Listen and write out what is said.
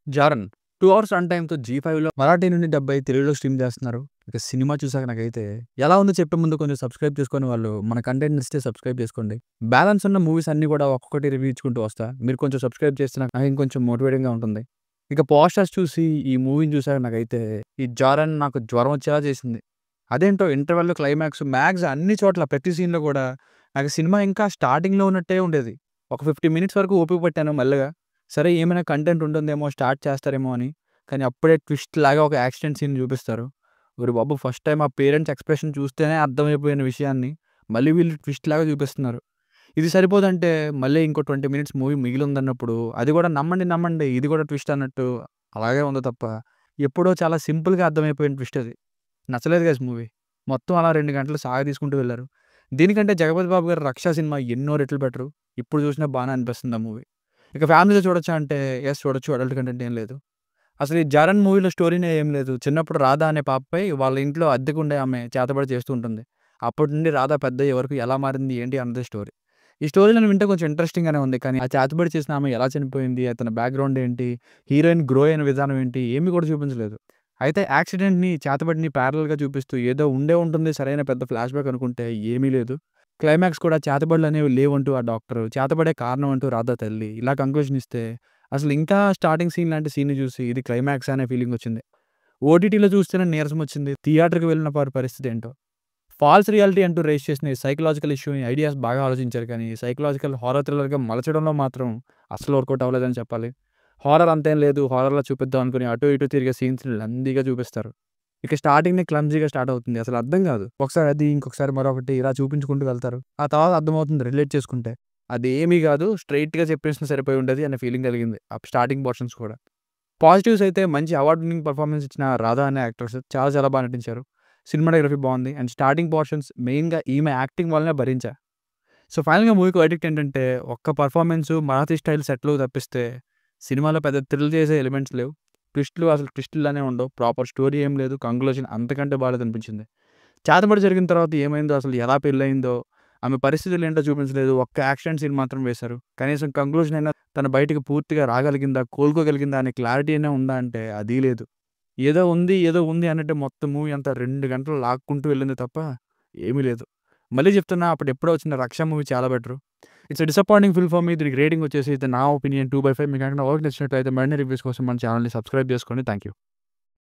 'Jaran' 2 hours run టైమ్‌తో జీ5లో Marathi నుండి 70 తెలుగులో stream చేస్తున్నారు. ఇక సినిమా చూసాక నాకైతే ఎలా ఉందో చెప్పే ముందు కొంచెం సబ్స్క్రైబ్ చేసుకొని వాళ్ళు మన కంటెంట్ నచ్చితే సబ్స్క్రైబ్ చేసుకోండి. బ్యాలెన్స్ ఉన్న మూవీస్ అన్నీ కూడా ఒక్కొక్కటి రివ్యూ ఇచ్చుకుంటూ వస్తా. మీరు కొంచెం సబ్స్క్రైబ్ చేస్తే నాకు ఇంకొంచెం మోటివేటింగ్‌గా ఉంటుంది. ఇక పోస్టర్స్ చూసి ఈ మూవీని చూసాక నాకైతే ఈ 'జారన్' నాకు జ్వరం వచ్చేలా చేసింది. అదేంటో ఇంటర్వెల్, క్లైమాక్స్, మ్యాక్స్ అన్ని చోట్ల ప్రతి సీన్‌లో కూడా నాకు సినిమా ఇంకా స్టార్టింగ్‌లో ఉన్నట్టే ఉండేది. ఒక 50 మినిట్స్ వరకు ఓపిక పట్టాను మెల్లగా. సరే ఏమైనా కంటెంట్ ఉంటుందేమో, స్టార్ట్ చేస్తారేమో అని. కానీ అప్పుడే ట్విస్ట్ లాగా ఒక యాక్షన్ సీన్ చూపిస్తారు. ఓరి బాబు! ఫస్ట్ టైమ్ ఆ పేరెంట్స్ ఎక్స్‌ప్రెషన్ చూస్తేనే అర్థమైపోయిన విషయాన్ని మళ్ళీ వీళ్ళు ట్విస్ట్ లాగా చూపిస్తున్నారు. ఇది సరిపోదంటే మళ్ళీ ఇంకో 20 మినిట్స్ మూవీ మిగిలుందన్నప్పుడు అది కూడా నమ్మండి, నమ్మండి ఇది కూడా ట్విస్ట్ అన్నట్టు అలాగే ఉంది తప్ప ఎప్పుడో చాలా సింపుల్‌గా అర్థమైపోయిన ట్విస్ట్ అది. నచ్చలేదు గైస్ మూవీ. మొత్తం అలా 2 గంటలు సాగదీసుకుంటూ వెళ్లారు. దీనికంటే 'జగపతి బాబు' గారి 'రక్ష' సినిమా ఎన్నో రెట్లు బెటరు. ఇప్పుడు చూసినా బానే అనిపిస్తుంది ఆ మూవీ. ఇక ఫ్యామిలీతో చూడొచ్చా అంటే యెస్ చూడొచ్చు. అడల్ట్ కంటెంట్ ఏం లేదు. అసలు ఈ 'జారన్' మూవీలో స్టోరీనే ఏం లేదు. చిన్నప్పుడు రాధ అనే పాపపై వాళ్ళ ఇంట్లో అద్దెకుండే ఆమె చేతబడి చేస్తూ ఉంటుంది. అప్పటి నుండి రాధ పెద్దయ్యే వరకు ఎలా మారింది ఏంటి అన్నదే స్టోరీ. ఈ స్టోరీలను వింటే కొంచెం ఇంట్రెస్టింగ్‌గానే ఉంది. కానీ ఆ చేతబడి చేసిన ఆమె ఎలా చనిపోయింది? అతని బ్యాక్‌గ్రౌండ్ ఏంటి? హీరోయిన్ గ్రో అయిన విధానం ఏంటి? ఏమి కూడా చూపించలేదు. అయితే యాక్సిడెంట్‌ని, చేతబడిని ప్యారలెల్‌గా చూపిస్తూ ఏదో ఉండే ఉంటుంది సరైన పెద్ద ఫ్లాష్‌బ్యాక్ అనుకుంటే ఏమీ లేదు. క్లైమాక్స్ కూడా చేతబడులనేవి లేవంటూ ఆ డాక్టరు, చేతబడే కారణం అంటూ రాధా తల్లి ఇలా కంక్లూజన్ ఇస్తే అసలు ఇంకా స్టార్టింగ్ సీన్ లాంటి సీన్‌ని చూసి ఇది క్లైమాక్సా అనే ఫీలింగొచ్చింది. ఓటీటీలో చూస్తేనే నీరసమొచ్చింది. థియేటర్‌కి వెళ్ళిన వారి పరిస్థితి ఏంటో. ఫాల్స్ రియాలిటీ అంటూ రైజ్ చేసిన ఈ సైకలాజికల్ ఇష్యూని ఐడియాస్ బాగా ఆలోచించారు కానీ సైకలాజికల్ హారర్ థ్రిల్లర్‌గా మలచడంలో మాత్రం అస్సలు వర్కౌట్ అవ్వలేదని చెప్పాలి. హారర్ అంతేం లేదు. హారర్‌లా చూపిద్దాం అనుకుని అటు ఇటు తిరిగే సీన్స్‌ని లందీగా చూపిస్తారు. ఇక స్టార్టింగ్‌నే క్లమ్జీగా స్టార్ట్ అవుతుంది. అసలు అర్థం కాదు. ఒకసారి అది, ఇంకొకసారి మరొకటి ఇలా చూపించుకుంటూ వెళ్తారు. ఆ తర్వాత అర్థమవుతుంది రిలేట్ చేసుకుంటే. అదేమీ కాదు స్ట్రెయిట్‌గా చెప్పేసినా సరిపోయి ఉండేది అనే ఫీలింగ్ కలిగింది. ఆ స్టార్టింగ్ పోర్షన్స్ కూడా. పాజిటివ్స్ అయితే మంచి అవార్డ్ విన్నింగ్ పెర్ఫార్మన్స్ ఇచ్చిన రాధా అనే యాక్ట్రెస్ చాలా చాలా బాగా నటించారు. సినిమాటోగ్రఫీ బాగుంది. అండ్ స్టార్టింగ్ పోర్షన్స్ మెయిన్‌గా ఈమె యాక్టింగ్ వల్లనే భరించా. సో, ఫైనల్‌గా మూవీకి వర్డిక్ట్ ఏంటంటే ఒక్క పెర్ఫార్మన్సు, మరాఠీ స్టైల్ సెట్‌లు తప్పిస్తే సినిమాలో పెద్ద థ్రిల్ చేసే ఎలిమెంట్స్ లేవు. ట్విస్ట్‌లు అసలు ట్విస్ట్‌లులానే ఉండవు. ప్రాపర్ స్టోరీ ఏం లేదు. కంక్లూజన్ అంతకంటే బాలేదనిపించింది. చేతబడి జరిగిన తర్వాత ఏమైందో, అసలు ఎలా పెళ్లయిందో, ఆమె పరిస్థితులేంటో చూపించలేదు. ఒక్క యాక్షన్ సీన్ మాత్రం వేశారు. కనీసం కంక్లూజన్ అయినా తను బయటికి పూర్తిగా రాగలిగిందా, కోలుకోగలిగిందా అనే క్లారిటీ అయినా ఉందా అంటే అదీ లేదు. ఏదో ఉంది, ఏదో ఉంది అన్నట్టు మొత్తం మూవీ అంతా 2 గంటలు లాక్కుంటూ వెళ్ళింది తప్ప ఏమీ లేదు. మళ్ళీ చెప్తున్నా అప్పుడెప్పుడో వచ్చిన 'రక్ష' మూవీ చాలా better. It's a disappointing film for me. దీనికి రేటింగ్ వచ్చేసి అయితే నా ఒపీనియన్ 2/5. మీకు గనుక నా వర్క్ నచ్చినట్లయితే మరిన్ని రివ్యూస్ కోసం మన ఛానెల్‌ని సబ్స్క్రైబ్ చేసుకోండి. Thank you.